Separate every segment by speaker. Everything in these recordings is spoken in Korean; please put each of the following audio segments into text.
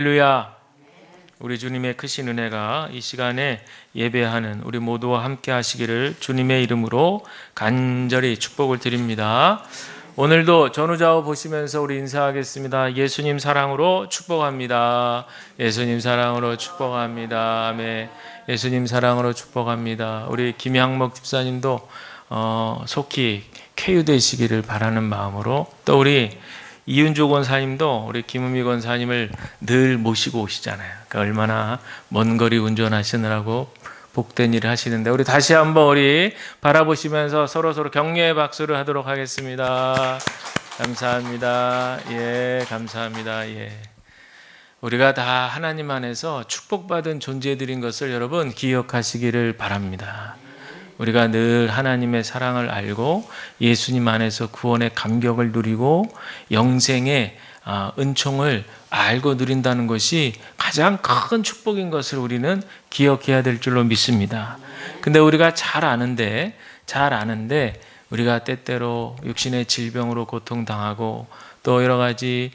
Speaker 1: 할렐루야. 우리 주님의 크신 은혜가 이 시간에 예배하는 우리 모두와 함께 하시기를 주님의 이름으로 간절히 축복을 드립니다. 오늘도 전후좌우 보시면서 우리 인사하겠습니다. 예수님 사랑으로 축복합니다. 예수님 사랑으로 축복합니다. 아멘. 예수님 사랑으로 축복합니다. 우리 김양목 집사님도 속히 쾌유되시기를 바라는 마음으로, 또 우리 이윤조 권사님도 우리 김은미 권사님을 늘 모시고 오시잖아요. 그러니까 얼마나 먼 거리 운전하시느라고 복된 일을 하시는데, 우리 다시 한번 우리 바라보시면서 서로 격려의 박수를 하도록 하겠습니다. 감사합니다. 예, 감사합니다. 예. 우리가 다 하나님 안에서 축복받은 존재들인 것을 여러분 기억하시기를 바랍니다. 우리가 늘 하나님의 사랑을 알고 예수님 안에서 구원의 감격을 누리고 영생의 은총을 알고 누린다는 것이 가장 큰 축복인 것을 우리는 기억해야 될 줄로 믿습니다. 근데 우리가 잘 아는데 우리가 때때로 육신의 질병으로 고통당하고 또 여러 가지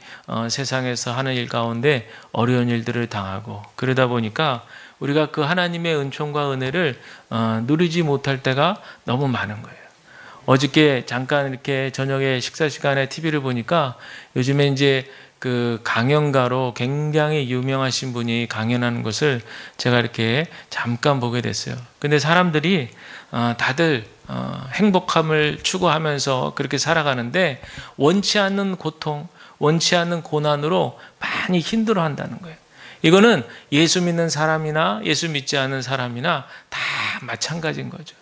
Speaker 1: 세상에서 하는 일 가운데 어려운 일들을 당하고, 그러다 보니까 우리가 그 하나님의 은총과 은혜를 누리지 못할 때가 너무 많은 거예요. 어저께 잠깐 이렇게 저녁에 식사 시간에 TV를 보니까 요즘에 이제 그 강연가로 굉장히 유명하신 분이 강연하는 것을 제가 이렇게 잠깐 보게 됐어요. 근데 사람들이 다들 행복함을 추구하면서 그렇게 살아가는데 원치 않는 고통, 원치 않는 고난으로 많이 힘들어한다는 거예요. 이거는 예수 믿는 사람이나 예수 믿지 않는 사람이나 다 마찬가지인 거죠.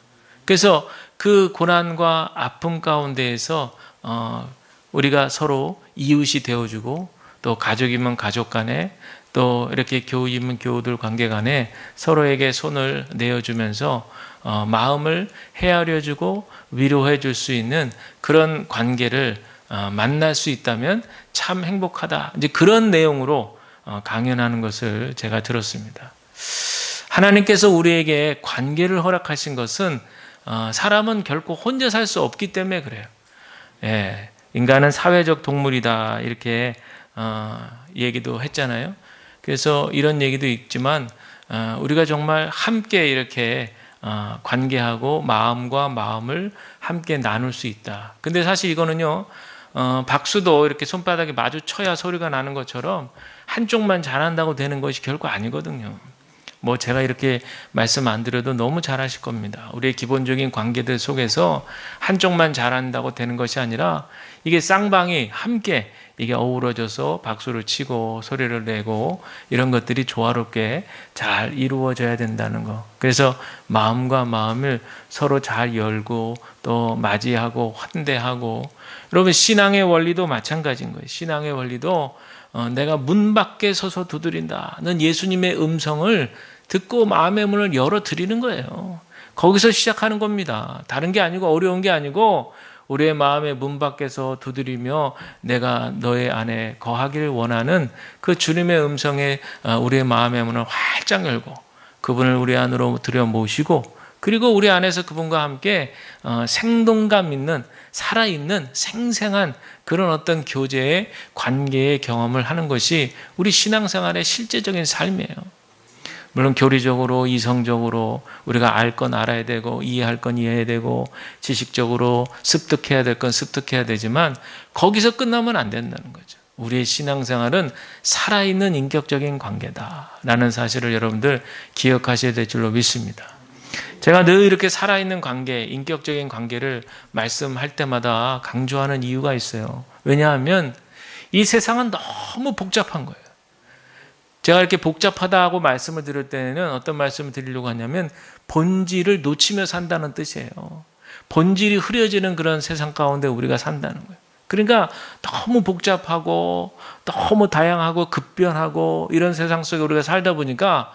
Speaker 1: 그래서 그 고난과 아픔 가운데에서 우리가 서로 이웃이 되어주고, 또 가족이면 가족 간에, 또 이렇게 교우이면 교우들 관계 간에 서로에게 손을 내어주면서 마음을 헤아려주고 위로해 줄 수 있는 그런 관계를 만날 수 있다면 참 행복하다. 이제 그런 내용으로 강연하는 것을 제가 들었습니다. 하나님께서 우리에게 관계를 허락하신 것은 사람은 결코 혼자 살 수 없기 때문에 그래요. 예, 인간은 사회적 동물이다, 이렇게 얘기도 했잖아요. 그래서 이런 얘기도 있지만 우리가 정말 함께 이렇게 관계하고 마음과 마음을 함께 나눌 수 있다. 근데 사실 이거는요, 박수도 이렇게 손바닥에 마주쳐야 소리가 나는 것처럼 한쪽만 잘한다고 되는 것이 결코 아니거든요. 뭐 제가 이렇게 말씀 안 드려도 너무 잘하실 겁니다. 우리의 기본적인 관계들 속에서 한쪽만 잘한다고 되는 것이 아니라 이게 쌍방이 함께 이게 어우러져서 박수를 치고 소리를 내고 이런 것들이 조화롭게 잘 이루어져야 된다는 거. 그래서 마음과 마음을 서로 잘 열고 또 맞이하고 환대하고, 여러분 신앙의 원리도 마찬가지인 거예요. 신앙의 원리도 내가 문 밖에 서서 두드린다는 예수님의 음성을 듣고 마음의 문을 열어드리는 거예요. 거기서 시작하는 겁니다. 다른 게 아니고 어려운 게 아니고 우리의 마음의 문 밖에서 두드리며 내가 너의 안에 거하기를 원하는 그 주님의 음성에 우리의 마음의 문을 활짝 열고 그분을 우리 안으로 들여 모시고, 그리고 우리 안에서 그분과 함께 생동감 있는 살아있는 생생한 그런 어떤 교제의 관계의 경험을 하는 것이 우리 신앙생활의 실제적인 삶이에요. 물론 교리적으로 이성적으로 우리가 알 건 알아야 되고 이해할 건 이해해야 되고 지식적으로 습득해야 될 건 습득해야 되지만 거기서 끝나면 안 된다는 거죠. 우리의 신앙생활은 살아있는 인격적인 관계다라는 사실을 여러분들 기억하셔야 될 줄로 믿습니다. 제가 늘 이렇게 살아있는 관계, 인격적인 관계를 말씀할 때마다 강조하는 이유가 있어요. 왜냐하면 이 세상은 너무 복잡한 거예요. 제가 이렇게 복잡하다고 말씀을 드릴 때는 어떤 말씀을 드리려고 하냐면 본질을 놓치며 산다는 뜻이에요. 본질이 흐려지는 그런 세상 가운데 우리가 산다는 거예요. 그러니까 너무 복잡하고 너무 다양하고 급변하고 이런 세상 속에 우리가 살다 보니까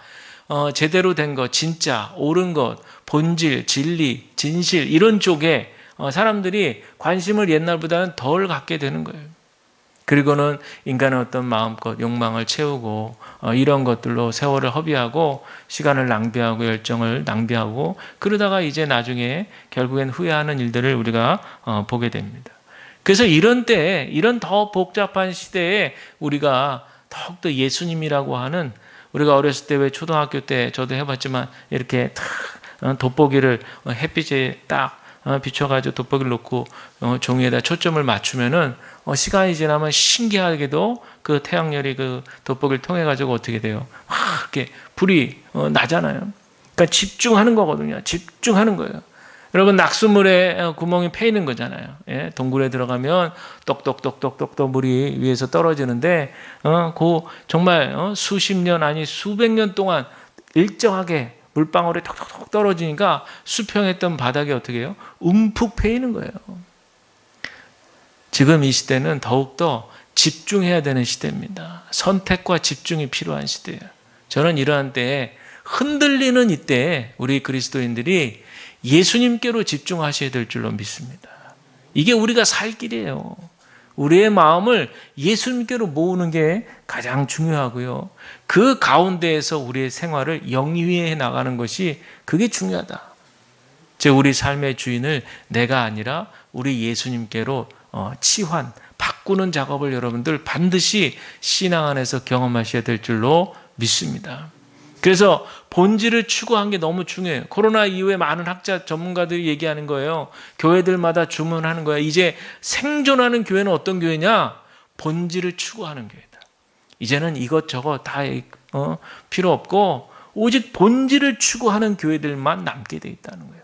Speaker 1: 제대로 된 것, 진짜, 옳은 것, 본질, 진리, 진실 이런 쪽에 사람들이 관심을 옛날보다는 덜 갖게 되는 거예요. 그리고는 인간은 어떤 마음껏 욕망을 채우고 이런 것들로 세월을 허비하고 시간을 낭비하고 열정을 낭비하고, 그러다가 이제 나중에 결국엔 후회하는 일들을 우리가 보게 됩니다. 그래서 이런 때에, 이런 더 복잡한 시대에 우리가 더욱더 예수님이라고 하는, 우리가 어렸을 때 왜 초등학교 때 저도 해봤지만 이렇게 탁 돋보기를 햇빛에 딱 비춰가지고 돋보기를 놓고 종이에다 초점을 맞추면은 시간이 지나면 신기하게도 그 태양열이 그 돋보기를 통해 가지고 어떻게 돼요? 막 이렇게 불이 나잖아요. 그러니까 집중하는 거거든요. 집중하는 거예요. 여러분, 낙수물에 구멍이 패이는 거잖아요. 예? 동굴에 들어가면 똑똑똑똑똑똑 물이 위에서 떨어지는데 그 정말 수십 년 아니 수백 년 동안 일정하게 물방울이 톡톡톡 떨어지니까 수평했던 바닥이 어떻게 해요? 움푹 패이는 거예요. 지금 이 시대는 더욱더 집중해야 되는 시대입니다. 선택과 집중이 필요한 시대예요. 저는 이러한 때에, 흔들리는 이때에 우리 그리스도인들이 예수님께로 집중하셔야 될 줄로 믿습니다. 이게 우리가 살 길이에요. 우리의 마음을 예수님께로 모으는 게 가장 중요하고요. 그 가운데에서 우리의 생활을 영위해 나가는 것이, 그게 중요하다. 즉 우리 삶의 주인을 내가 아니라 우리 예수님께로 치환, 바꾸는 작업을 여러분들 반드시 신앙 안에서 경험하셔야 될 줄로 믿습니다. 그래서 본질을 추구한 게 너무 중요해요. 코로나 이후에 많은 학자, 전문가들이 얘기하는 거예요. 교회들마다 주문하는 거예요. 이제 생존하는 교회는 어떤 교회냐? 본질을 추구하는 교회다. 이제는 이것저것 다 필요 없고 오직 본질을 추구하는 교회들만 남게 돼 있다는 거예요.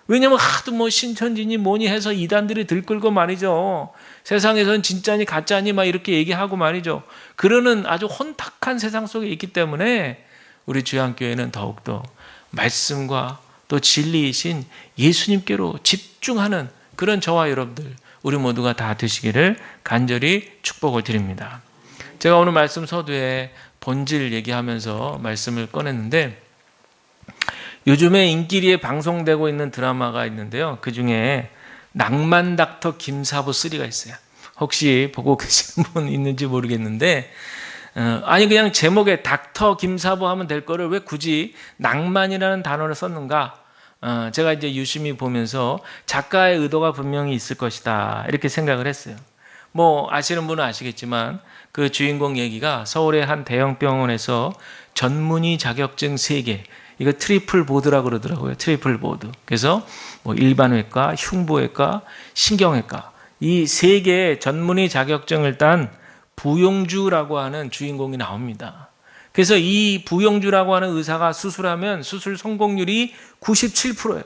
Speaker 1: 왜냐하면 하도 뭐 신천지니 뭐니 해서 이단들이 들끓고 말이죠. 세상에서는 진짜니 가짜니 막 이렇게 얘기하고 말이죠. 그러는 아주 혼탁한 세상 속에 있기 때문에 우리 주양교회는 더욱더 말씀과 또 진리이신 예수님께로 집중하는 그런 저와 여러분들, 우리 모두가 다 되시기를 간절히 축복을 드립니다. 제가 오늘 말씀 서두에 본질 얘기하면서 말씀을 꺼냈는데, 요즘에 인기리에 방송되고 있는 드라마가 있는데요. 그중에 낭만 닥터 김사부 3가 있어요. 혹시 보고 계시는 분 있는지 모르겠는데, 아니 그냥 제목에 닥터 김사부 하면 될 거를 왜 굳이 낭만이라는 단어를 썼는가? 제가 이제 유심히 보면서 작가의 의도가 분명히 있을 것이다 이렇게 생각을 했어요. 뭐 아시는 분은 아시겠지만 그 주인공 얘기가 서울의 한 대형 병원에서 전문의 자격증 3개, 이거 트리플 보드라고 그러더라고요. 트리플 보드. 그래서 뭐 일반외과, 흉부외과, 신경외과, 이 3개의 전문의 자격증을 딴 부용주라고 하는 주인공이 나옵니다. 그래서 이 부용주라고 하는 의사가 수술하면 수술 성공률이 97%예요.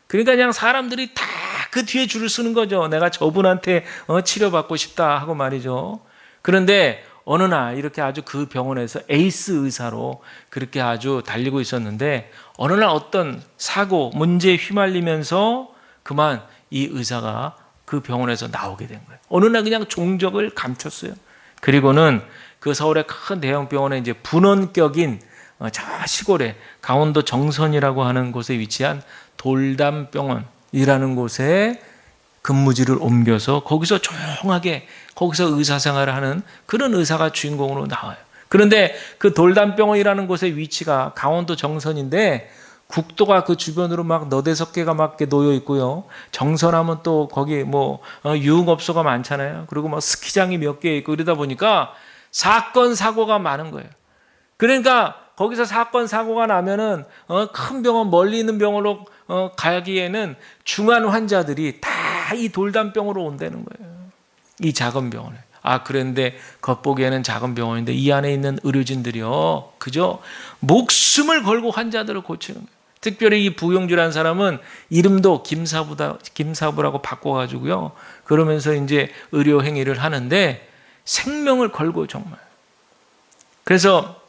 Speaker 1: 그러니까 그냥 사람들이 다 그 뒤에 줄을 서는 거죠. 내가 저분한테 치료받고 싶다 하고 말이죠. 그런데 어느 날 이렇게 아주 그 병원에서 에이스 의사로 그렇게 아주 달리고 있었는데, 어느 날 어떤 사고, 문제에 휘말리면서 그만 이 의사가 그 병원에서 나오게 된 거예요. 어느 날 그냥 종적을 감췄어요. 그리고는 그 서울의 큰 대형 병원에 이제 분원격인 저 시골에 강원도 정선이라고 하는 곳에 위치한 돌담병원이라는 곳에 근무지를 옮겨서 거기서 조용하게 거기서 의사 생활을 하는 그런 의사가 주인공으로 나와요. 그런데 그 돌담병원이라는 곳의 위치가 강원도 정선인데 국도가 그 주변으로 막 너댓석 개가 막 놓여 있고요. 정선하면 또 거기 뭐 유흥업소가 많잖아요. 그리고 뭐 스키장이 몇 개 있고 이러다 보니까 사건 사고가 많은 거예요. 그러니까 거기서 사건 사고가 나면은 큰 병원, 멀리 있는 병원으로 가기에는 중환 환자들이 다 이 돌담병으로 온다는 거예요. 이 작은 병원에. 그런데 겉보기에는 작은 병원인데 이 안에 있는 의료진들이요, 그죠? 목숨을 걸고 환자들을 고치는 거예요. 특별히 이 부용주라는 사람은 이름도 김사부라고 바꿔가지고요. 그러면서 이제 의료 행위를 하는데 생명을 걸고 정말. 그래서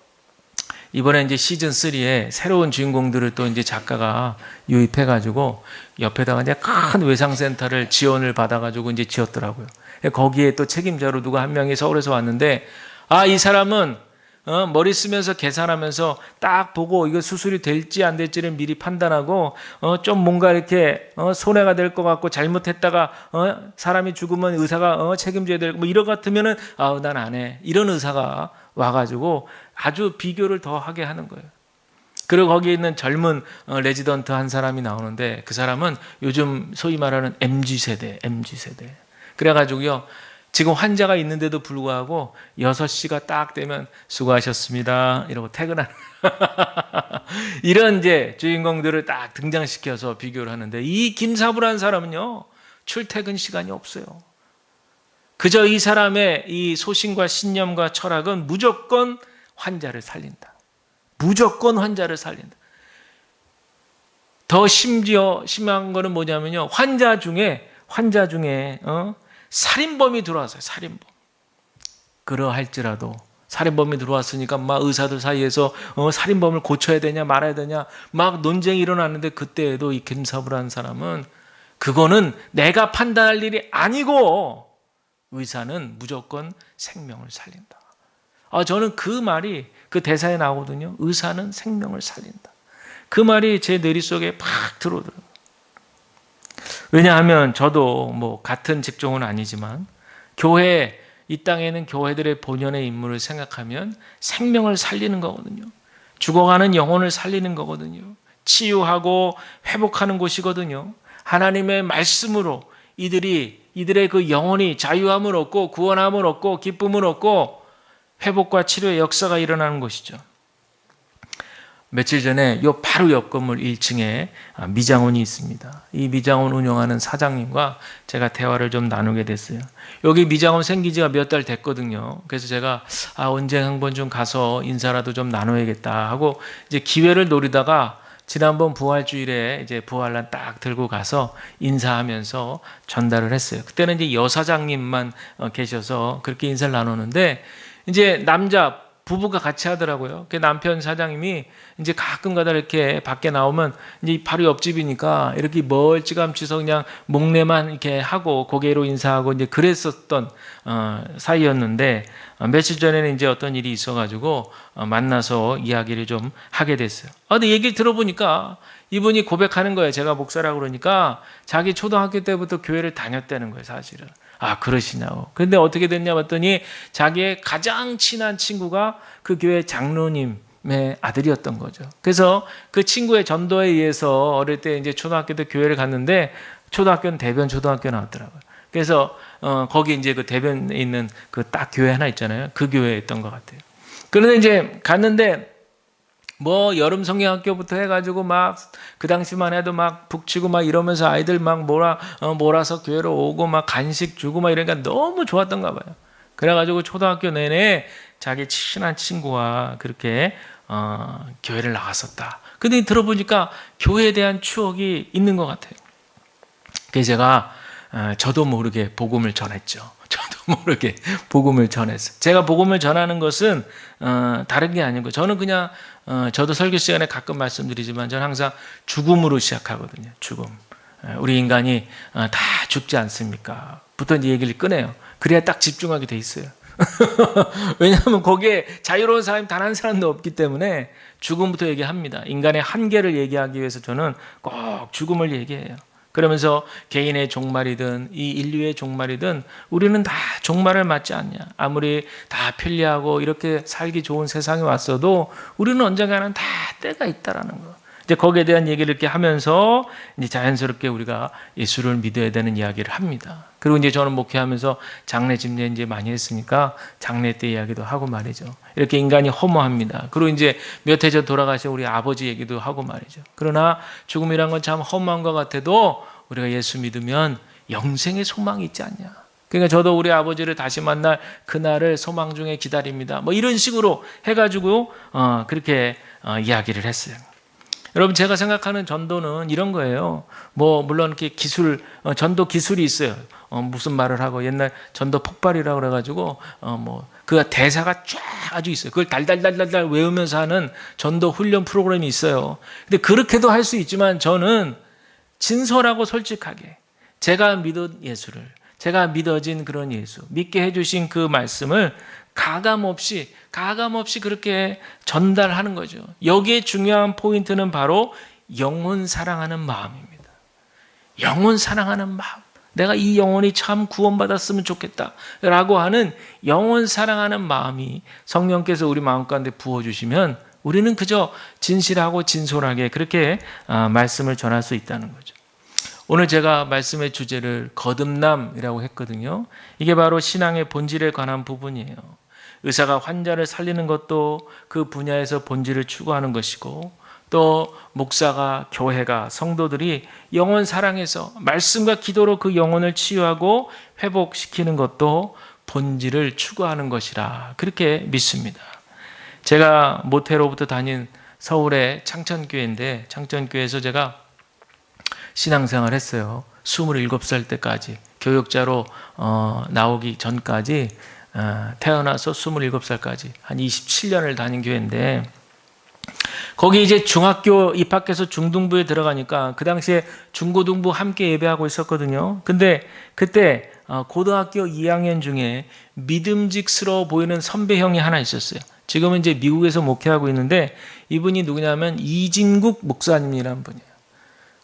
Speaker 1: 이번에 이제 시즌 3에 새로운 주인공들을 또 이제 작가가 유입해가지고 옆에다가 이제 큰 외상센터를 지원을 받아가지고 이제 지었더라고요. 거기에 또 책임자로 누가 한 명이 서울에서 왔는데, 이 사람은 머리 쓰면서 계산하면서 딱 보고 이거 수술이 될지 안 될지를 미리 판단하고 좀 뭔가 이렇게 손해가 될 것 같고 잘못했다가 사람이 죽으면 의사가 책임져야 될 뭐 이런 것 같으면은 난 안 해. 이런 의사가 와가지고 아주 비교를 더 하게 하는 거예요. 그리고 거기에 있는 젊은 레지던트 한 사람이 나오는데 그 사람은 요즘 소위 말하는 MZ세대. 그래가지고요, 지금 환자가 있는데도 불구하고 6시가 딱 되면 수고하셨습니다 이러고 퇴근하는 이런 이제 주인공들을 딱 등장시켜서 비교를 하는데, 이 김사부라는 사람은요 출퇴근 시간이 없어요. 그저 이 사람의 이 소신과 신념과 철학은 무조건 환자를 살린다. 무조건 환자를 살린다. 더 심지어 심한 거는 뭐냐면요, 환자 중에 살인범이 들어왔어요. 살인범. 그러할지라도 살인범이 들어왔으니까 막 의사들 사이에서 살인범을 고쳐야 되냐 말아야 되냐 막 논쟁이 일어났는데, 그때에도 이 김사부라는 사람은 그거는 내가 판단할 일이 아니고 의사는 무조건 생명을 살린다. 저는 그 말이 그 대사에 나오거든요. 의사는 생명을 살린다. 그 말이 제 뇌리속에 팍 들어오더라고요. 왜냐하면 저도 뭐 같은 직종은 아니지만 교회, 이 땅에는 교회들의 본연의 임무를 생각하면 생명을 살리는 거거든요. 죽어가는 영혼을 살리는 거거든요. 치유하고 회복하는 곳이거든요. 하나님의 말씀으로 이들의 그 영혼이 자유함을 얻고 구원함을 얻고 기쁨을 얻고 회복과 치료의 역사가 일어나는 곳이죠. 며칠 전에 바로 옆 건물 1층에 미장원이 있습니다. 이 미장원 운영하는 사장님과 제가 대화를 좀 나누게 됐어요. 여기 미장원 생긴 지가 몇 달 됐거든요. 그래서 제가 언제 한번 좀 가서 인사라도 좀 나눠야겠다 하고 이제 기회를 노리다가 지난번 부활주일에 이제 부활란 딱 들고 가서 인사하면서 전달을 했어요. 그때는 이제 여사장님만 계셔서 그렇게 인사를 나누는데, 이제 남자 부부가 같이 하더라고요. 그 남편 사장님이 이제 가끔가다 이렇게 밖에 나오면 이제 바로 옆집이니까 이렇게 멀찌감치서 그냥 목례만 이렇게 하고 고개로 인사하고 이제 그랬었던 사이였는데, 며칠 전에는 이제 어떤 일이 있어가지고 만나서 이야기를 좀 하게 됐어요. 근데 얘기를 들어보니까 이분이 고백하는 거예요. 제가 목사라고 그러니까 자기 초등학교 때부터 교회를 다녔다는 거예요, 사실은. 그러시냐고. 근데 어떻게 됐냐 봤더니 자기의 가장 친한 친구가 그 교회 장로님의 아들이었던 거죠. 그래서 그 친구의 전도에 의해서 어릴 때 이제 초등학교 때 교회를 갔는데, 초등학교는 대변 초등학교 나왔더라고요. 그래서 거기 이제 그 대변에 있는 그 딱 교회 하나 있잖아요. 그 교회에 있던 것 같아요. 그런데 이제 갔는데 뭐 여름 성경학교부터 해가지고 막 그 당시만 해도 막 북치고 막 이러면서 아이들 막 몰아서 교회로 오고 막 간식 주고 막 이러니까 너무 좋았던가 봐요. 그래가지고 초등학교 내내 자기 친한 친구와 그렇게 교회를 나갔었다. 근데 들어보니까 교회에 대한 추억이 있는 것 같아요. 그래서 제가 저도 모르게 복음을 전했죠. 저도 모르게 복음을 전했어요. 제가 복음을 전하는 것은 다른 게 아니고, 저는 그냥 저도 설교 시간에 가끔 말씀드리지만 저는 항상 죽음으로 시작하거든요. 죽음. 우리 인간이 다 죽지 않습니까? 부터 이제 얘기를 꺼내요. 그래야 딱 집중하게 돼 있어요. 왜냐하면 거기에 자유로운 사람이 단 한 사람도 없기 때문에 죽음부터 얘기합니다. 인간의 한계를 얘기하기 위해서 저는 꼭 죽음을 얘기해요. 그러면서 개인의 종말이든 이 인류의 종말이든 우리는 다 종말을 맞지 않냐. 아무리 다 편리하고 이렇게 살기 좋은 세상에 왔어도 우리는 언젠가는 다 때가 있다라는 거. 이제 거기에 대한 얘기를 이렇게 하면서 이제 자연스럽게 우리가 예수를 믿어야 되는 이야기를 합니다. 그리고 이제 저는 목회하면서 장례 집례 이제 많이 했으니까 장례 때 이야기도 하고 말이죠. 이렇게 인간이 허무합니다. 그리고 이제 몇 해 전 돌아가신 우리 아버지 얘기도 하고 말이죠. 그러나 죽음이란 건 참 허무한 것 같아도 우리가 예수 믿으면 영생의 소망이 있지 않냐. 그러니까 저도 우리 아버지를 다시 만날 그날을 소망 중에 기다립니다. 뭐 이런 식으로 해가지고 그렇게 이야기를 했어요. 여러분, 제가 생각하는 전도는 이런 거예요. 뭐 물론 이렇게 전도 기술이 있어요. 무슨 말을 하고 옛날 전도 폭발이라고 그래가지고 그 대사가 쫙 아주 있어요. 그걸 달달달달달 외우면서 하는 전도 훈련 프로그램이 있어요. 근데 그렇게도 할 수 있지만 저는 진솔하고 솔직하게 제가 믿은 예수를, 제가 믿어진 그런 예수, 믿게 해주신 그 말씀을 가감 없이 그렇게 전달하는 거죠. 여기에 중요한 포인트는 바로 영혼 사랑하는 마음입니다. 영혼 사랑하는 마음. 내가 이 영혼이 참 구원받았으면 좋겠다라고 하는 영혼 사랑하는 마음이 성령께서 우리 마음 가운데 부어주시면 우리는 그저 진실하고 진솔하게 그렇게 말씀을 전할 수 있다는 거죠. 오늘 제가 말씀의 주제를 거듭남이라고 했거든요. 이게 바로 신앙의 본질에 관한 부분이에요. 의사가 환자를 살리는 것도 그 분야에서 본질을 추구하는 것이고, 또 목사가, 교회가, 성도들이 영혼 사랑해서 말씀과 기도로 그 영혼을 치유하고 회복시키는 것도 본질을 추구하는 것이라 그렇게 믿습니다. 제가 모태로부터 다닌 서울의 창천교회인데, 창천교회에서 제가 신앙생활을 했어요. 27살 때까지 교역자로 나오기 전까지, 태어나서 27살까지 한 27년을 다닌 교회인데, 거기 이제 중학교 입학해서 중등부에 들어가니까 그 당시에 중고등부 함께 예배하고 있었거든요. 근데 그때 고등학교 2학년 중에 믿음직스러워 보이는 선배 형이 하나 있었어요. 지금은 이제 미국에서 목회하고 있는데, 이분이 누구냐면 이진국 목사님이라는 분이에요.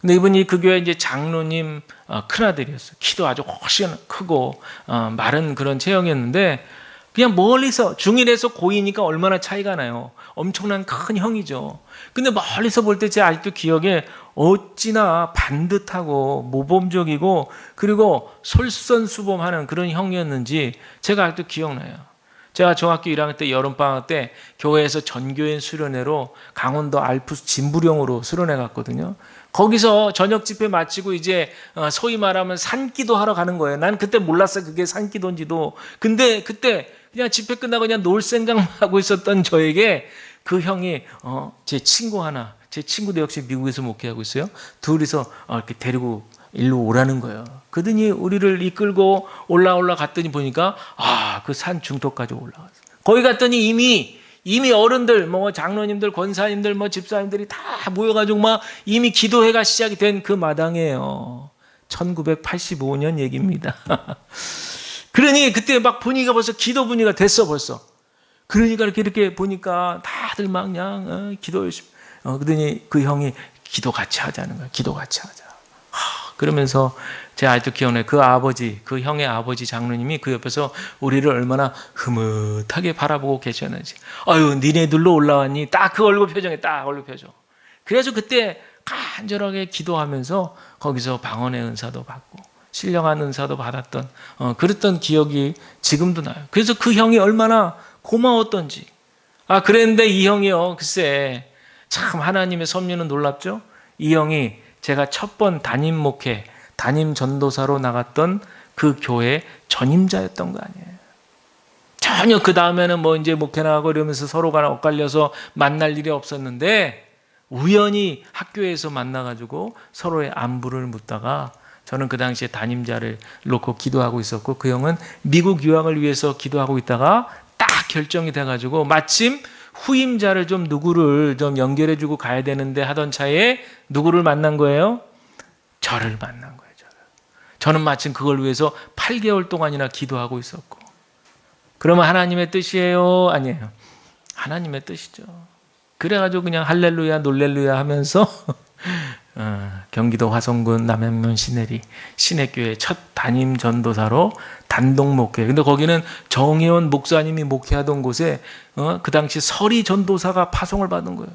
Speaker 1: 근데 이분이 그 교회 이제 장로님 큰아들이었어요. 키도 아주 훨씬 크고 마른 그런 체형이었는데, 그냥 멀리서, 중1에서 고2니까 얼마나 차이가 나요. 엄청난 큰 형이죠. 근데 멀리서 볼 때 제 아직도 기억에 어찌나 반듯하고 모범적이고, 그리고 솔선수범하는 그런 형이었는지 제가 아직도 기억나요. 제가 중학교 1학년 때 여름방학 때 교회에서 전교인 수련회로 강원도 알프스 진부령으로 수련회 갔거든요. 거기서 저녁 집회 마치고 이제 소위 말하면 산기도 하러 가는 거예요. 난 그때 몰랐어요, 그게 산기도인지도. 근데 그때 그냥 집회 끝나고 그냥 놀 생각만 하고 있었던 저에게 그 형이 제 친구도 역시 미국에서 목회하고 있어요. 둘이서 이렇게 데리고 일로 오라는 거예요. 그러더니 우리를 이끌고 올라갔더니 보니까 그 산 중턱까지 올라갔어요. 거기 갔더니 이미 어른들, 뭐 장로님들, 권사님들, 뭐 집사님들이 다 모여가지고 막 이미 기도회가 시작이 된 그 마당이에요. 1985년 얘기입니다. 그러니 그때 막 분위기가 벌써 기도 분위기가 됐어 벌써. 그러니까 이렇게 보니까 다들 막 그냥 기도 열심히. 그러더니 그 형이 기도 같이 하자는 거야. 기도 같이 하자. 그러면서 제가 아직도 기억나요. 그 아버지, 그 형의 아버지 장로님이 그 옆에서 우리를 얼마나 흐뭇하게 바라보고 계셨는지. 아유, 니네들로 올라왔니? 딱 그 얼굴 표정에 딱 얼굴 표정. 그래서 그때 간절하게 기도하면서 거기서 방언의 은사도 받고 신령한 은사도 받았던 그랬던 기억이 지금도 나요. 그래서 그 형이 얼마나 고마웠던지. 그랬는데 이 형이요, 글쎄 참 하나님의 섭리는 놀랍죠. 이 형이 제가 첫 번 담임 목회, 담임 전도사로 나갔던 그 교회 전임자였던 거 아니에요. 전혀 그 다음에는 뭐 이제 목회 나가고 이러면서 서로가 엇갈려서 만날 일이 없었는데, 우연히 학교에서 만나가지고 서로의 안부를 묻다가, 저는 그 당시에 담임자를 놓고 기도하고 있었고, 그 형은 미국 유학을 위해서 기도하고 있다가 딱 결정이 돼가지고 마침 후임자를 누구를 연결해주고 가야 되는데 하던 차에 누구를 만난 거예요? 저를 만난 거예요. 저는 마침 그걸 위해서 8개월 동안이나 기도하고 있었고. 그러면 하나님의 뜻이에요? 아니에요. 하나님의 뜻이죠. 그래가지고 그냥 할렐루야 놀렐루야 하면서 경기도 화성군 남양면 시내리 신해교회 첫 담임 전도사로 단독 목회. 근데 거기는 정혜원 목사님이 목회하던 곳에 그 당시 서리 전도사가 파송을 받은 거예요.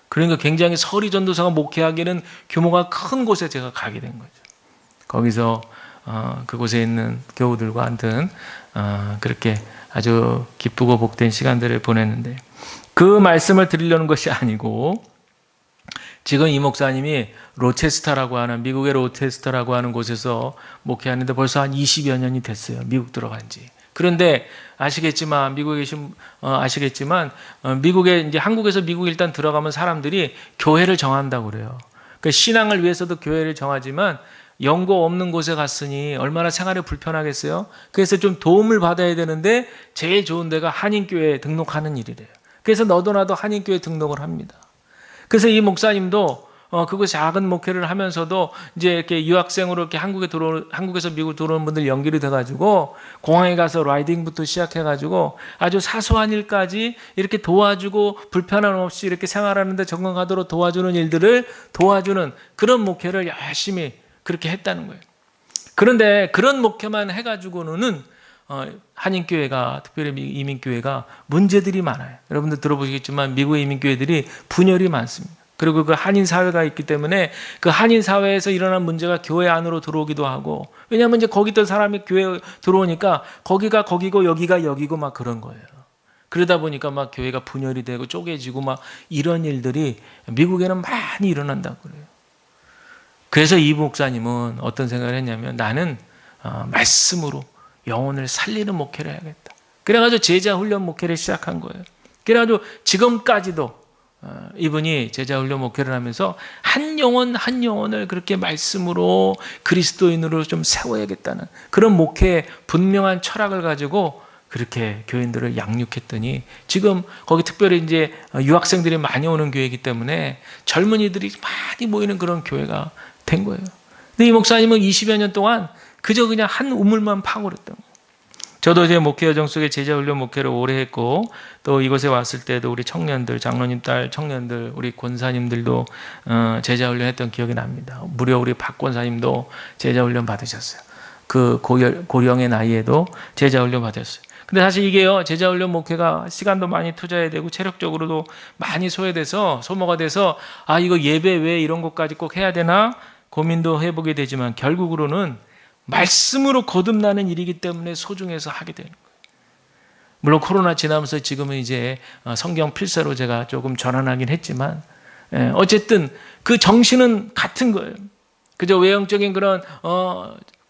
Speaker 1: 그러니까 굉장히 서리 전도사가 목회하기에는 규모가 큰 곳에 제가 가게 된 거죠. 거기서 그곳에 있는 교우들과 한튼 그렇게 아주 기쁘고 복된 시간들을 보냈는데, 그 말씀을 드리려는 것이 아니고, 지금 이 목사님이 로체스터라고 하는, 미국의 로체스터라고 하는 곳에서 목회하는데 벌써 한 20여 년이 됐어요. 미국 들어간 지. 그런데 아시겠지만, 미국에 계신 아시겠지만, 미국에 이제 한국에서 미국 일단 들어가면 사람들이 교회를 정한다고 그래요. 그러니까 신앙을 위해서도 교회를 정하지만 연고 없는 곳에 갔으니 얼마나 생활이 불편하겠어요. 그래서 좀 도움을 받아야 되는데 제일 좋은 데가 한인교회에 등록하는 일이래요. 그래서 너도 나도 한인교회에 등록을 합니다. 그래서 이 목사님도 그거 작은 목회를 하면서도 이제 이렇게 유학생으로 이렇게 한국에서 미국 들어오는 분들 연결이 돼가지고 공항에 가서 라이딩부터 시작해가지고 아주 사소한 일까지 이렇게 도와주고 불편함 없이 이렇게 생활하는데 적응하도록 도와주는 일들을 도와주는 그런 목회를 열심히 그렇게 했다는 거예요. 그런데 그런 목회만 해가지고는 한인교회가, 특별히 이민교회가 문제들이 많아요. 여러분들 들어보시겠지만 미국의 이민교회들이 분열이 많습니다. 그리고 그 한인 사회가 있기 때문에 그 한인 사회에서 일어난 문제가 교회 안으로 들어오기도 하고, 왜냐하면 이제 거기 있던 사람이 교회에 들어오니까 거기가 거기고 여기가 여기고 막 그런 거예요. 그러다 보니까 막 교회가 분열이 되고 쪼개지고 막 이런 일들이 미국에는 많이 일어난다고 그래요. 그래서 이 목사님은 어떤 생각을 했냐면, 나는 말씀으로 영혼을 살리는 목회를 해야겠다. 그래가지고 제자 훈련 목회를 시작한 거예요. 그래가지고 지금까지도 이분이 제자 훈련 목회를 하면서 한 영혼 한 영혼을 그렇게 말씀으로 그리스도인으로 좀 세워야겠다는 그런 목회의 분명한 철학을 가지고 그렇게 교인들을 양육했더니, 지금 거기 특별히 이제 유학생들이 많이 오는 교회이기 때문에 젊은이들이 많이 모이는 그런 교회가 된 거예요. 근데 이 목사님은 20여 년 동안 그저 그냥 한 우물만 파고 그랬던 거예요. 저도 이제 목회 여정 속에 제자 훈련 목회를 오래 했고, 또 이곳에 왔을 때도 우리 청년들, 장로님 딸 청년들, 우리 권사님들도 제자 훈련했던 기억이 납니다. 무려 우리 박 권사님도 제자 훈련 받으셨어요. 그 고령의 나이에도 제자 훈련 받았어요. 근데 사실 이게요, 제자 훈련 목회가 시간도 많이 투자해야 되고 체력적으로도 많이 소모가 돼서 이거 예배 왜 이런 것까지 꼭 해야 되나 고민도 해보게 되지만, 결국으로는 말씀으로 거듭나는 일이기 때문에 소중해서 하게 되는 거예요. 물론 코로나 지나면서 지금은 이제 성경 필사로 제가 조금 전환하긴 했지만, 어쨌든 그 정신은 같은 거예요. 그저 외형적인 그런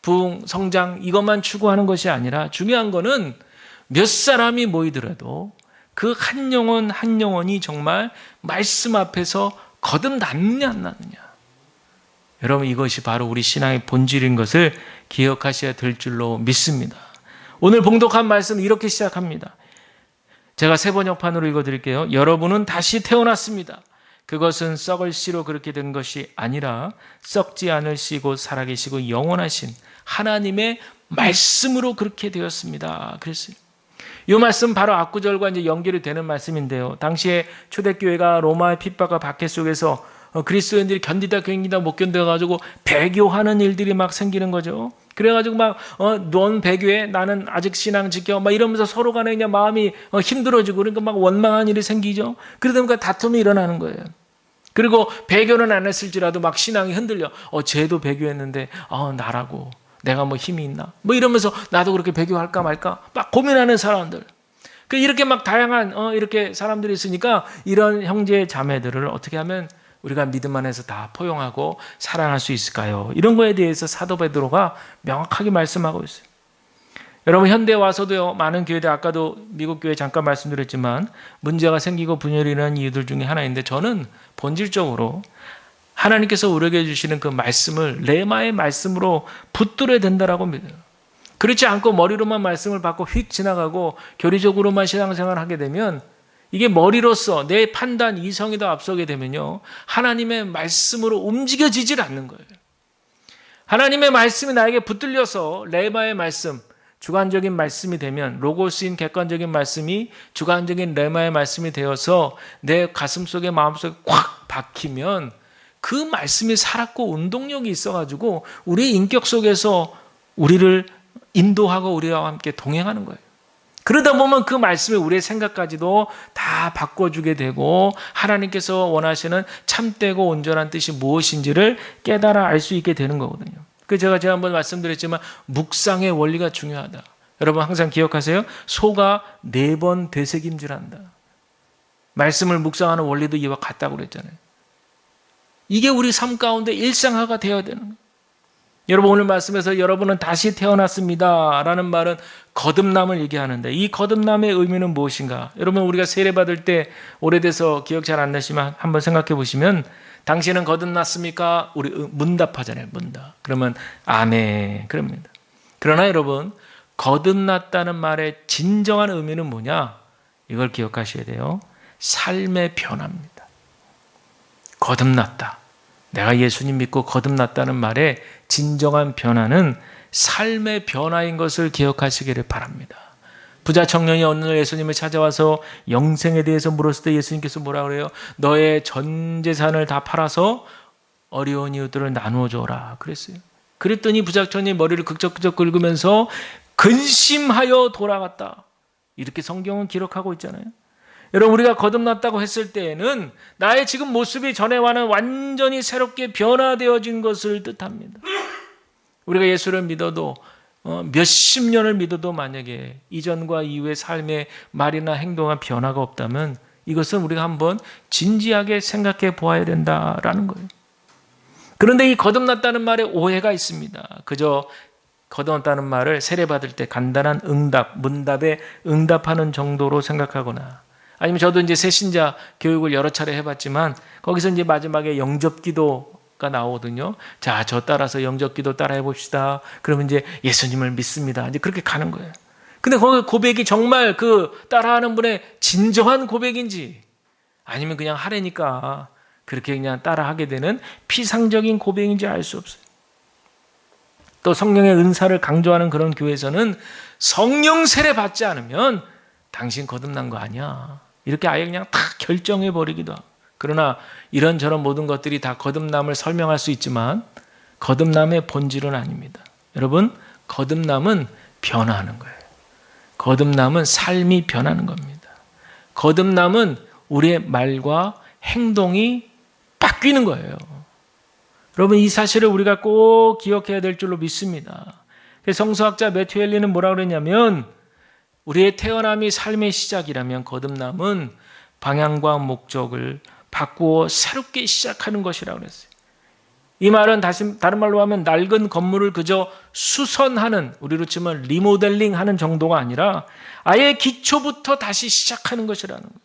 Speaker 1: 부흥, 성장 이것만 추구하는 것이 아니라, 중요한 거는 몇 사람이 모이더라도 그 한 영혼 한 영혼이 정말 말씀 앞에서 거듭났느냐 안 났느냐. 여러분, 이것이 바로 우리 신앙의 본질인 것을 기억하셔야 될 줄로 믿습니다. 오늘 봉독한 말씀 이렇게 시작합니다. 제가 새 번역판으로 읽어드릴게요. 여러분은 다시 태어났습니다. 그것은 썩을 씨로 그렇게 된 것이 아니라 썩지 않을 씨 곧 살아계시고 영원하신 하나님의 말씀으로 그렇게 되었습니다. 그랬어요. 이 말씀 바로 앞구절과 이제 연결이 되는 말씀인데요. 당시에 초대교회가 로마의 핍박과 박해 속에서 그리스도인들이 견디다 못 견뎌가지고 배교하는 일들이 막 생기는 거죠. 그래가지고 막 넌 배교해, 나는 아직 신앙 지켜, 막 이러면서 서로 간에 그냥 마음이 힘들어지고, 그러니까 막 원망한 일이 생기죠. 그러다 보니까 다툼이 일어나는 거예요. 그리고 배교는 안 했을지라도 막 신앙이 흔들려. 쟤도 배교했는데 나라고 내가 뭐 힘이 있나? 뭐 이러면서 나도 그렇게 배교할까 말까 막 고민하는 사람들. 이렇게 막 다양한 이렇게 사람들이 있으니까, 이런 형제 자매들을 어떻게 하면 우리가 믿음 안에서 다 포용하고 사랑할 수 있을까요? 이런 거에 대해서 사도 베드로가 명확하게 말씀하고 있어요. 여러분, 현대에 와서도요, 많은 교회들, 아까도 미국 교회 잠깐 말씀드렸지만 문제가 생기고 분열이 일어나는 이유들 중에 하나인데, 저는 본질적으로 하나님께서 우리에게 주시는 그 말씀을 레마의 말씀으로 붙들어야 된다라고 믿어요. 그렇지 않고 머리로만 말씀을 받고 휙 지나가고 교리적으로만 신앙생활을 하게 되면, 이게 머리로서 내 판단, 이성이 더 앞서게 되면요, 하나님의 말씀으로 움직여지질 않는 거예요. 하나님의 말씀이 나에게 붙들려서 레마의 말씀, 주관적인 말씀이 되면, 로고스인 객관적인 말씀이 주관적인 레마의 말씀이 되어서 내 가슴속에 마음속에 꽉 박히면, 그 말씀이 살았고 운동력이 있어가지고 우리 인격 속에서 우리를 인도하고 우리와 함께 동행하는 거예요. 그러다 보면 그 말씀이 우리의 생각까지도 다 바꿔주게 되고, 하나님께서 원하시는 참되고 온전한 뜻이 무엇인지를 깨달아 알 수 있게 되는 거거든요. 제가 한번 말씀드렸지만 묵상의 원리가 중요하다. 여러분 항상 기억하세요. 소가 4번 되새김질한다. 말씀을 묵상하는 원리도 이와 같다고 그랬잖아요. 이게 우리 삶 가운데 일상화가 되어야 되는 거예요. 여러분, 오늘 말씀에서 여러분은 다시 태어났습니다 라는 말은 거듭남을 얘기하는데, 이 거듭남의 의미는 무엇인가? 여러분, 우리가 세례받을 때 오래돼서 기억 잘 안 나시면 한번 생각해 보시면, 당신은 거듭났습니까? 우리 문답하잖아요. 문답. 그러면 아멘 그럽니다. 그러나 여러분, 거듭났다는 말의 진정한 의미는 뭐냐? 이걸 기억하셔야 돼요. 삶의 변화입니다. 거듭났다. 내가 예수님 믿고 거듭났다는 말의 진정한 변화는 삶의 변화인 것을 기억하시기를 바랍니다. 부자 청년이 어느 날 예수님을 찾아와서 영생에 대해서 물었을 때 예수님께서 뭐라 그래요? 너의 전 재산을 다 팔아서 어려운 이웃들을 나누어 줘라 그랬어요. 그랬더니 부자 청년이 머리를 극적극적 긁으면서 근심하여 돌아갔다. 이렇게 성경은 기록하고 있잖아요. 여러분, 우리가 거듭났다고 했을 때에는 나의 지금 모습이 전에와는 완전히 새롭게 변화되어진 것을 뜻합니다. 우리가 예수를 믿어도 몇십 년을 믿어도 만약에 이전과 이후의 삶의 말이나 행동과 변화가 없다면 이것은 우리가 한번 진지하게 생각해 보아야 된다라는 거예요. 그런데 이 거듭났다는 말에 오해가 있습니다. 그저 거듭났다는 말을 세례받을 때 간단한 문답에 응답하는 정도로 생각하거나, 아니면 저도 이제 새신자 교육을 여러 차례 해봤지만 거기서 이제 마지막에 영접기도가 나오거든요. 자, 저 따라서 영접기도 따라 해봅시다. 그러면 이제 예수님을 믿습니다. 이제 그렇게 가는 거예요. 근데 거기 고백이 정말 그 따라하는 분의 진정한 고백인지, 아니면 그냥 하래니까 그렇게 그냥 따라하게 되는 피상적인 고백인지 알 수 없어요. 또 성령의 은사를 강조하는 그런 교회에서는 성령 세례 받지 않으면 당신 거듭난 거 아니야, 이렇게 아예 그냥 다 결정해 버리기도 하고. 그러나 이런저런 모든 것들이 다 거듭남을 설명할 수 있지만 거듭남의 본질은 아닙니다. 여러분, 거듭남은 변화하는 거예요. 거듭남은 삶이 변하는 겁니다. 거듭남은 우리의 말과 행동이 바뀌는 거예요. 여러분, 이 사실을 우리가 꼭 기억해야 될 줄로 믿습니다. 성서학자 매튜 헨리는 뭐라고 그랬냐면, 우리의 태어남이 삶의 시작이라면 거듭남은 방향과 목적을 바꾸어 새롭게 시작하는 것이라고 그랬어요. 이 말은 다른 말로 하면 낡은 건물을 그저 수선하는, 우리로 치면 리모델링하는 정도가 아니라 아예 기초부터 다시 시작하는 것이라는 거예요.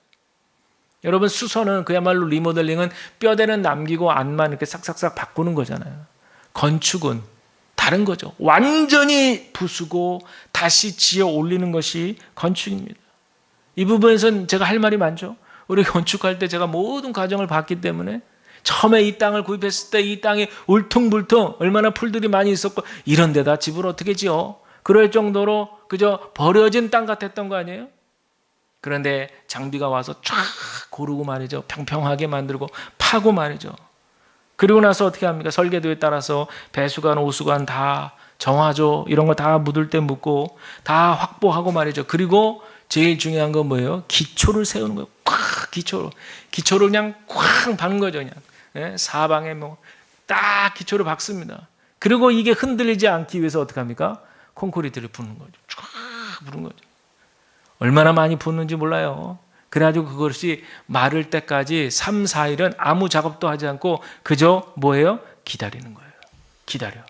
Speaker 1: 여러분, 수선은 그야말로, 리모델링은 뼈대는 남기고 안만 이렇게 싹싹싹 바꾸는 거잖아요. 건축은 다른 거죠. 완전히 부수고 다시 지어 올리는 것이 건축입니다. 이 부분에서는 제가 할 말이 많죠. 우리 건축할 때 제가 모든 과정을 봤기 때문에, 처음에 이 땅을 구입했을 때 이 땅이 울퉁불퉁 얼마나 풀들이 많이 있었고, 이런 데다 집을 어떻게 지어? 그럴 정도로 그저 버려진 땅 같았던 거 아니에요? 그런데 장비가 와서 쫙 고르고 말이죠. 평평하게 만들고 파고 말이죠. 그리고 나서 어떻게 합니까? 설계도에 따라서 배수관, 오수관 다 정화조 이런 거 다 묻을 때 묻고 다 확보하고 말이죠. 그리고 제일 중요한 건 뭐예요? 기초를 세우는 거예요. 꽉 기초를 그냥 꽉 박는 거죠. 그냥 사방에 딱 기초를 박습니다. 그리고 이게 흔들리지 않기 위해서 어떻게 합니까? 콘크리트를 붓는 거죠. 쫙 부는 거죠. 얼마나 많이 붓는지 몰라요. 그래가지고 그것이 마를 때까지 3, 4일은 아무 작업도 하지 않고 그저 뭐예요? 기다리는 거예요. 기다려.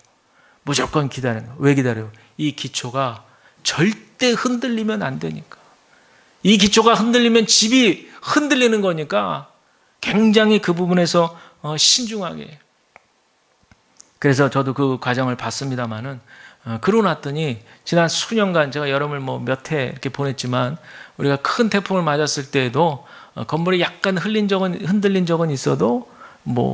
Speaker 1: 무조건 기다리는 거예요. 왜 기다려요? 이 기초가 절대 흔들리면 안 되니까. 이 기초가 흔들리면 집이 흔들리는 거니까 굉장히 그 부분에서 신중하게. 그래서 저도 그 과정을 봤습니다마는, 그러고 났더니 지난 수년간 제가 여름을 몇 해 이렇게 보냈지만, 우리가 큰 태풍을 맞았을 때에도 건물이 약간 흔들린 적은 있어도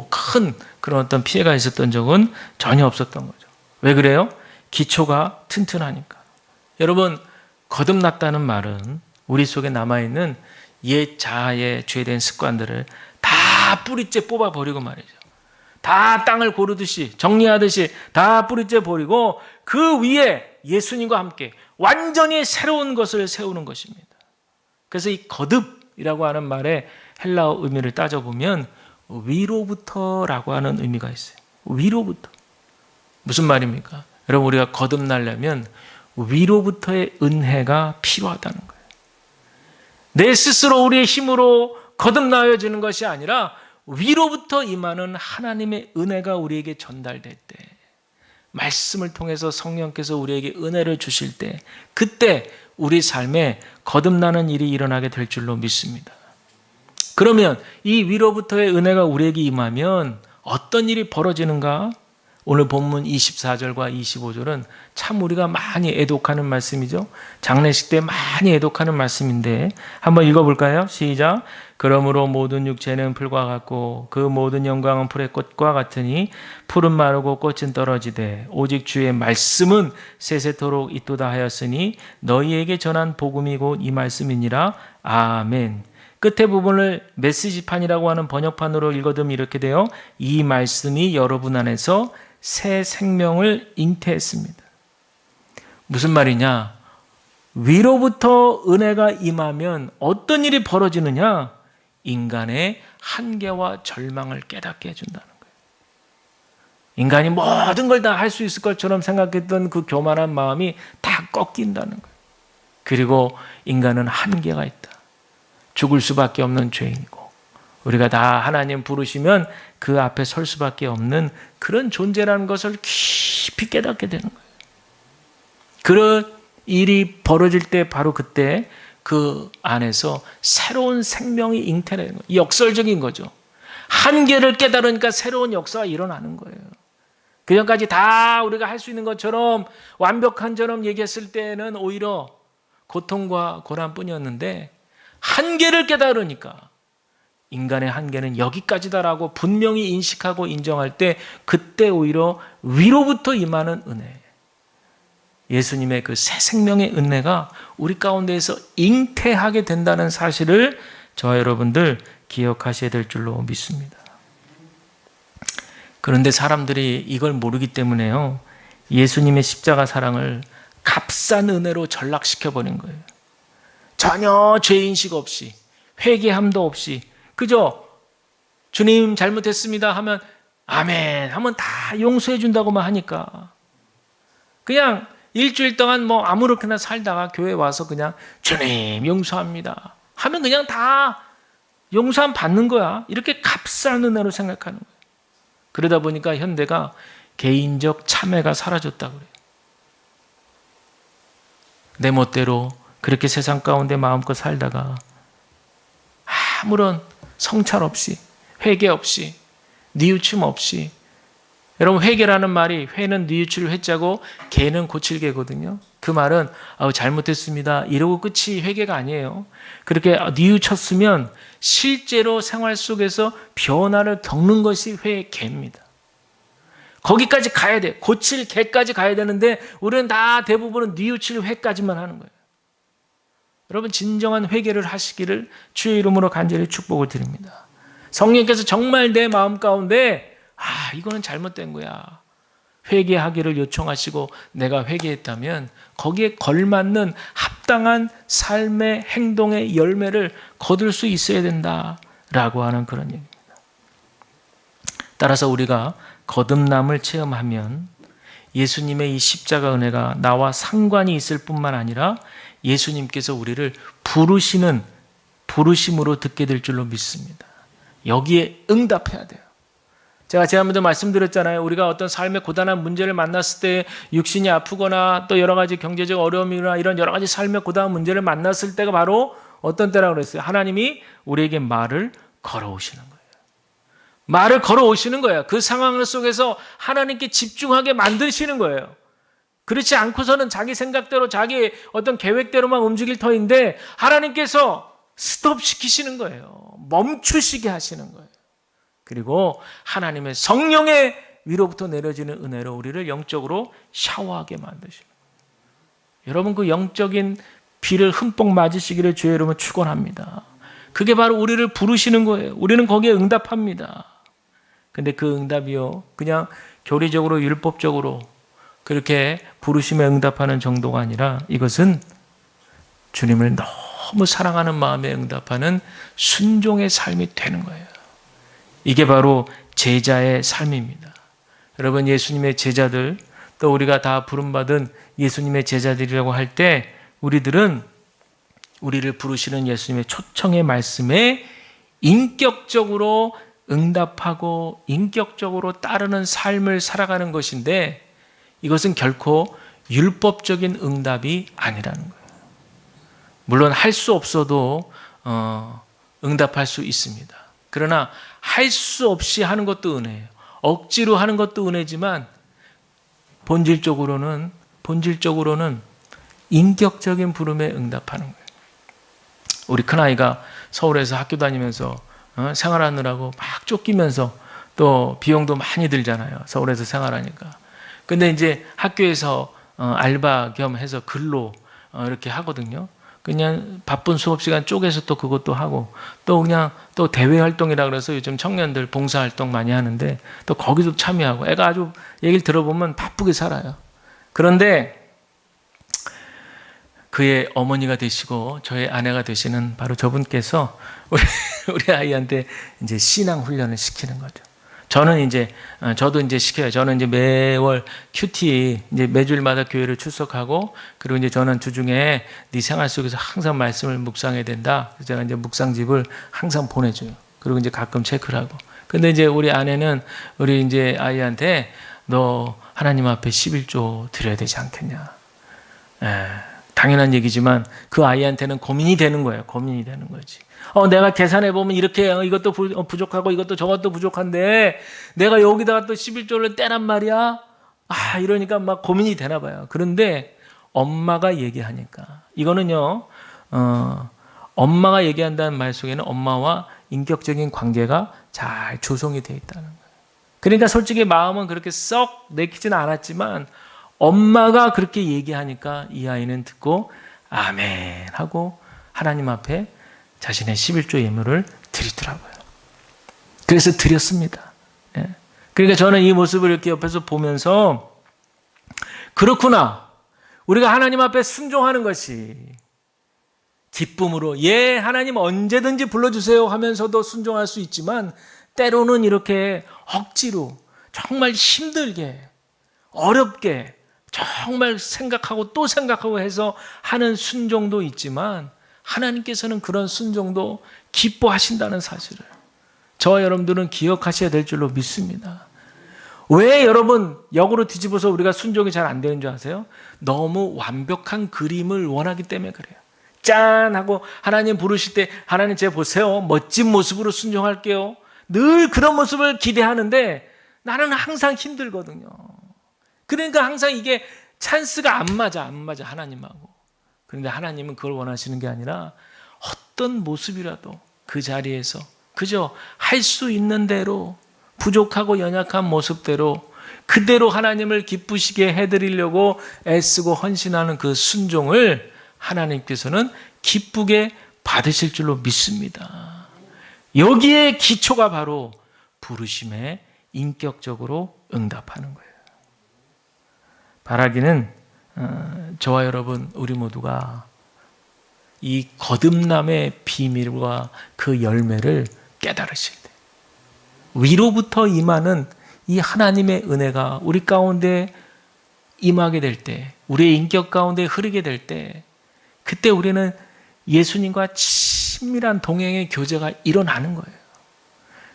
Speaker 1: 큰 그런 어떤 피해가 있었던 적은 전혀 없었던 거죠. 왜 그래요? 기초가 튼튼하니까. 여러분, 거듭났다는 말은 우리 속에 남아있는 옛 자아의 죄된 습관들을 다 뿌리째 뽑아버리고 말이죠. 다 땅을 고르듯이 정리하듯이 다 뿌리째 버리고 그 위에 예수님과 함께 완전히 새로운 것을 세우는 것입니다. 그래서 이 거듭이라고 하는 말의 헬라어 의미를 따져보면 위로부터라고 하는 의미가 있어요. 위로부터. 무슨 말입니까? 여러분, 우리가 거듭나려면 위로부터의 은혜가 필요하다는 거예요. 내 스스로 우리의 힘으로 거듭나여지는 것이 아니라 위로부터 임하는 하나님의 은혜가 우리에게 전달될 때, 말씀을 통해서 성령께서 우리에게 은혜를 주실 때, 그때 우리 삶에 거듭나는 일이 일어나게 될 줄로 믿습니다. 그러면 이 위로부터의 은혜가 우리에게 임하면 어떤 일이 벌어지는가? 오늘 본문 24절과 25절은 참 우리가 많이 애독하는 말씀이죠. 장례식 때 많이 애독하는 말씀인데 한번 읽어볼까요? 시작. 그러므로 모든 육체는 풀과 같고 그 모든 영광은 풀의 꽃과 같으니 풀은 마르고 꽃은 떨어지되 오직 주의 말씀은 세세토록 있도다 하였으니 너희에게 전한 복음이 곧 이 말씀이니라. 아멘. 끝에 부분을 메시지판이라고 하는 번역판으로 읽어두면 이렇게 돼요. 이 말씀이 여러분 안에서 새 생명을 잉태했습니다. 무슨 말이냐? 위로부터 은혜가 임하면 어떤 일이 벌어지느냐? 인간의 한계와 절망을 깨닫게 해준다는 거예요. 인간이 모든 걸 다 할 수 있을 것처럼 생각했던 그 교만한 마음이 다 꺾인다는 거예요. 그리고 인간은 한계가 있다. 죽을 수밖에 없는 죄인이고 우리가 다 하나님 부르시면 그 앞에 설 수밖에 없는 그런 존재라는 것을 깊이 깨닫게 되는 거예요. 그런 일이 벌어질 때 바로 그때 그 안에서 새로운 생명이 잉태되는 거예요. 역설적인 거죠. 한계를 깨달으니까 새로운 역사가 일어나는 거예요. 그전까지 다 우리가 할 수 있는 것처럼 완벽한처럼 얘기했을 때는 오히려 고통과 고난뿐이었는데 한계를 깨달으니까 인간의 한계는 여기까지다라고 분명히 인식하고 인정할 때 그때 오히려 위로부터 임하는 은혜, 예수님의 그 새 생명의 은혜가 우리 가운데에서 잉태하게 된다는 사실을 저와 여러분들 기억하셔야 될 줄로 믿습니다. 그런데 사람들이 이걸 모르기 때문에요, 예수님의 십자가 사랑을 값싼 은혜로 전락시켜버린 거예요. 전혀 죄인식 없이 회개함도 없이 그저 주님 잘못했습니다 하면 아멘 하면 다 용서해 준다고만 하니까 그냥 일주일 동안 뭐 아무렇게나 살다가 교회 와서 그냥 주님 용서합니다 하면 그냥 다 용서함 받는 거야. 이렇게 값싼 은혜로 생각하는 거예요. 그러다 보니까 현대가 개인적 참회가 사라졌다고 그래요. 내 멋대로 그렇게 세상 가운데 마음껏 살다가 아무런 성찰 없이 회개 없이 뉘우침 없이, 여러분 회개라는 말이 회는 뉘우칠 회자고 개는 고칠 개거든요. 그 말은 잘못했습니다 이러고 끝이 회개가 아니에요. 그렇게 뉘우쳤으면 실제로 생활 속에서 변화를 겪는 것이 회개입니다. 거기까지 가야 돼. 고칠 개까지 가야 되는데 우리는 다 대부분은 뉘우칠 회까지만 하는 거예요. 여러분 진정한 회개를 하시기를 주의 이름으로 간절히 축복을 드립니다. 성령께서 정말 내 마음 가운데 이거는 잘못된 거야 회개하기를 요청하시고 내가 회개했다면 거기에 걸맞는 합당한 삶의 행동의 열매를 거둘 수 있어야 된다라고 하는 그런 얘기입니다. 따라서 우리가 거듭남을 체험하면 예수님의 이 십자가 은혜가 나와 상관이 있을 뿐만 아니라 예수님께서 우리를 부르시는 부르심으로 듣게 될 줄로 믿습니다. 여기에 응답해야 돼요. 제가 지난번에도 말씀드렸잖아요. 우리가 어떤 삶의 고단한 문제를 만났을 때 육신이 아프거나 또 여러 가지 경제적 어려움이나 이런 여러 가지 삶의 고단한 문제를 만났을 때가 바로 어떤 때라고 그랬어요? 하나님이 우리에게 말을 걸어오시는 거예요. 말을 걸어오시는 거예요. 그 상황 속에서 하나님께 집중하게 만드시는 거예요. 그렇지 않고서는 자기 생각대로 자기 어떤 계획대로만 움직일 터인데 하나님께서 스톱시키시는 거예요. 멈추시게 하시는 거예요. 그리고 하나님의 성령의 위로부터 내려지는 은혜로 우리를 영적으로 샤워하게 만드시는 거예요. 여러분 그 영적인 비를 흠뻑 맞으시기를 주의 이름으로 축원합니다. 그게 바로 우리를 부르시는 거예요. 우리는 거기에 응답합니다. 근데 그 응답이요 그냥 교리적으로 율법적으로 그렇게 부르심에 응답하는 정도가 아니라 이것은 주님을 너무 사랑하는 마음에 응답하는 순종의 삶이 되는 거예요. 이게 바로 제자의 삶입니다. 여러분 예수님의 제자들 또 우리가 다 부름받은 예수님의 제자들이라고 할 때 우리들은 우리를 부르시는 예수님의 초청의 말씀에 인격적으로 응답하고 인격적으로 따르는 삶을 살아가는 것인데 이것은 결코 율법적인 응답이 아니라는 거예요. 물론 할 수 없어도 응답할 수 있습니다. 그러나 할 수 없이 하는 것도 은혜예요. 억지로 하는 것도 은혜지만 본질적으로는 인격적인 부름에 응답하는 거예요. 우리 큰아이가 서울에서 학교 다니면서 생활하느라고 막 쫓기면서 또 비용도 많이 들잖아요. 서울에서 생활하니까. 근데 이제 학교에서 알바 겸 해서 근로 이렇게 하거든요. 그냥 바쁜 수업 시간 쪼개서 또 그것도 하고 또 그냥 또 대외 활동이라 그래서 요즘 청년들 봉사 활동 많이 하는데 또 거기도 참여하고 애가 아주 얘기를 들어보면 바쁘게 살아요. 그런데 그의 어머니가 되시고 저의 아내가 되시는 바로 저분께서 우리 아이한테 이제 신앙 훈련을 시키는 거죠. 저도 이제 시켜요. 저는 이제 매월 큐티 이제 매주일마다 교회를 출석하고, 그리고 이제 저는 주중에 네 생활 속에서 항상 말씀을 묵상해야 된다. 그래서 제가 이제 묵상집을 항상 보내줘요. 그리고 이제 가끔 체크를 하고. 근데 이제 우리 아내는 우리 이제 아이한테 너 하나님 앞에 11조 드려야 되지 않겠냐. 당연한 얘기지만 그 아이한테는 고민이 되는 거예요. 고민이 되는 거지. 내가 계산해 보면 이렇게 이것도 부족하고 이것도 저것도 부족한데 내가 여기다가 또 11조를 떼란 말이야. 이러니까 막 고민이 되나 봐요. 그런데 엄마가 얘기하니까 이거는요. 엄마가 얘기한다는 말 속에는 엄마와 인격적인 관계가 잘 조성이 되어 있다는 거예요. 그러니까 솔직히 마음은 그렇게 썩 내키지는 않았지만 엄마가 그렇게 얘기하니까 이 아이는 듣고 아멘 하고 하나님 앞에 자신의 11조 예물을 드리더라고요. 그래서 드렸습니다. 그러니까 저는 이 모습을 이렇게 옆에서 보면서 그렇구나. 우리가 하나님 앞에 순종하는 것이 기쁨으로 하나님 언제든지 불러주세요 하면서도 순종할 수 있지만 때로는 이렇게 억지로 정말 힘들게 어렵게 정말 생각하고 또 생각하고 해서 하는 순종도 있지만 하나님께서는 그런 순종도 기뻐하신다는 사실을 저와 여러분들은 기억하셔야 될 줄로 믿습니다. 왜 여러분 역으로 뒤집어서 우리가 순종이 잘 안 되는 줄 아세요? 너무 완벽한 그림을 원하기 때문에 그래요. 짠 하고 하나님 부르실 때 하나님 제 보세요. 멋진 모습으로 순종할게요. 늘 그런 모습을 기대하는데 나는 항상 힘들거든요. 그러니까 항상 이게 찬스가 안 맞아 하나님하고. 그런데 하나님은 그걸 원하시는 게 아니라 어떤 모습이라도 그 자리에서 그저 할 수 있는 대로 부족하고 연약한 모습대로 그대로 하나님을 기쁘시게 해드리려고 애쓰고 헌신하는 그 순종을 하나님께서는 기쁘게 받으실 줄로 믿습니다. 여기에 기초가 바로 부르심에 인격적으로 응답하는 거예요. 바라기는 저와 여러분 우리 모두가 이 거듭남의 비밀과 그 열매를 깨달으실 때 위로부터 임하는 이 하나님의 은혜가 우리 가운데 임하게 될 때, 우리의 인격 가운데 흐르게 될 때, 그때 우리는 예수님과 친밀한 동행의 교제가 일어나는 거예요.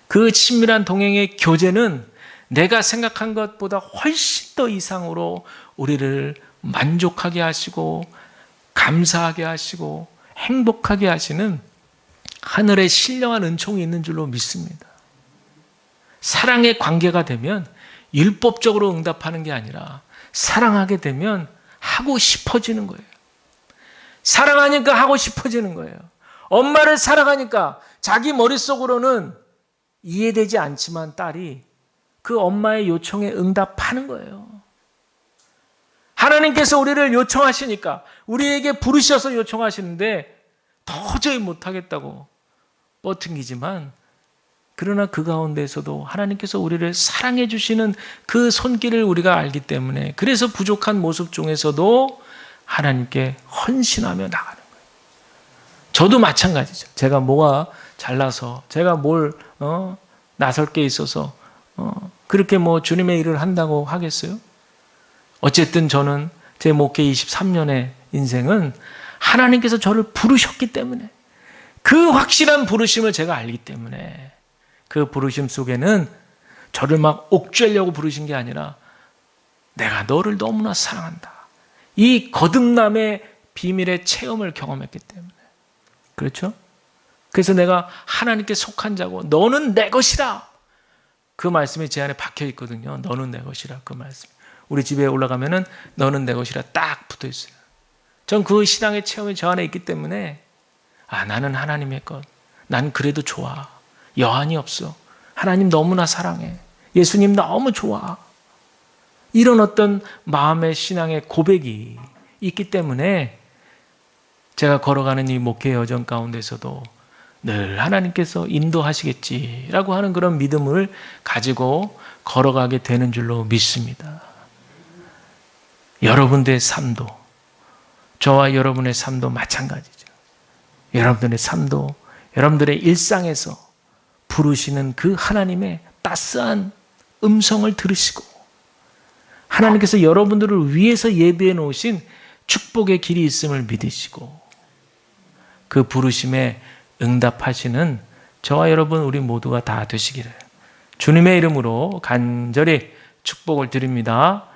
Speaker 1: 그 친밀한 동행의 교제는 내가 생각한 것보다 훨씬 더 이상으로 우리를 만족하게 하시고 감사하게 하시고 행복하게 하시는 하늘의 신령한 은총이 있는 줄로 믿습니다. 사랑의 관계가 되면 율법적으로 응답하는 게 아니라 사랑하게 되면 하고 싶어지는 거예요. 사랑하니까 하고 싶어지는 거예요. 엄마를 사랑하니까 자기 머릿속으로는 이해되지 않지만 딸이 그 엄마의 요청에 응답하는 거예요. 하나님께서 우리를 요청하시니까 우리에게 부르셔서 요청하시는데 도저히 못하겠다고 뻗튕기지만 그러나 그 가운데에서도 하나님께서 우리를 사랑해 주시는 그 손길을 우리가 알기 때문에 그래서 부족한 모습 중에서도 하나님께 헌신하며 나가는 거예요. 저도 마찬가지죠. 제가 뭐가 잘나서 제가 뭘 나설 게 있어서 그렇게 뭐 주님의 일을 한다고 하겠어요? 어쨌든 저는 제 목회 23년의 인생은 하나님께서 저를 부르셨기 때문에 그 확실한 부르심을 제가 알기 때문에 그 부르심 속에는 저를 막 옥죄려고 부르신 게 아니라 내가 너를 너무나 사랑한다. 이 거듭남의 비밀의 체험을 경험했기 때문에 그렇죠? 그래서 내가 하나님께 속한 자고 너는 내 것이라 그 말씀이 제 안에 박혀 있거든요. 너는 내 것이라 그 말씀. 우리 집에 올라가면은 너는 내 것이라 딱 붙어 있어요. 전 그 신앙의 체험이 저 안에 있기 때문에 나는 하나님의 것. 난 그래도 좋아. 여한이 없어. 하나님 너무나 사랑해. 예수님 너무 좋아. 이런 어떤 마음의 신앙의 고백이 있기 때문에 제가 걸어가는 이 목회 여정 가운데서도 늘 하나님께서 인도하시겠지라고 하는 그런 믿음을 가지고 걸어가게 되는 줄로 믿습니다. 여러분들의 삶도 저와 여러분의 삶도 마찬가지죠. 여러분들의 삶도 여러분들의 일상에서 부르시는 그 하나님의 따스한 음성을 들으시고 하나님께서 여러분들을 위해서 예비해 놓으신 축복의 길이 있음을 믿으시고 그 부르심에 응답하시는 저와 여러분 우리 모두가 다 되시기를 주님의 이름으로 간절히 축복을 드립니다.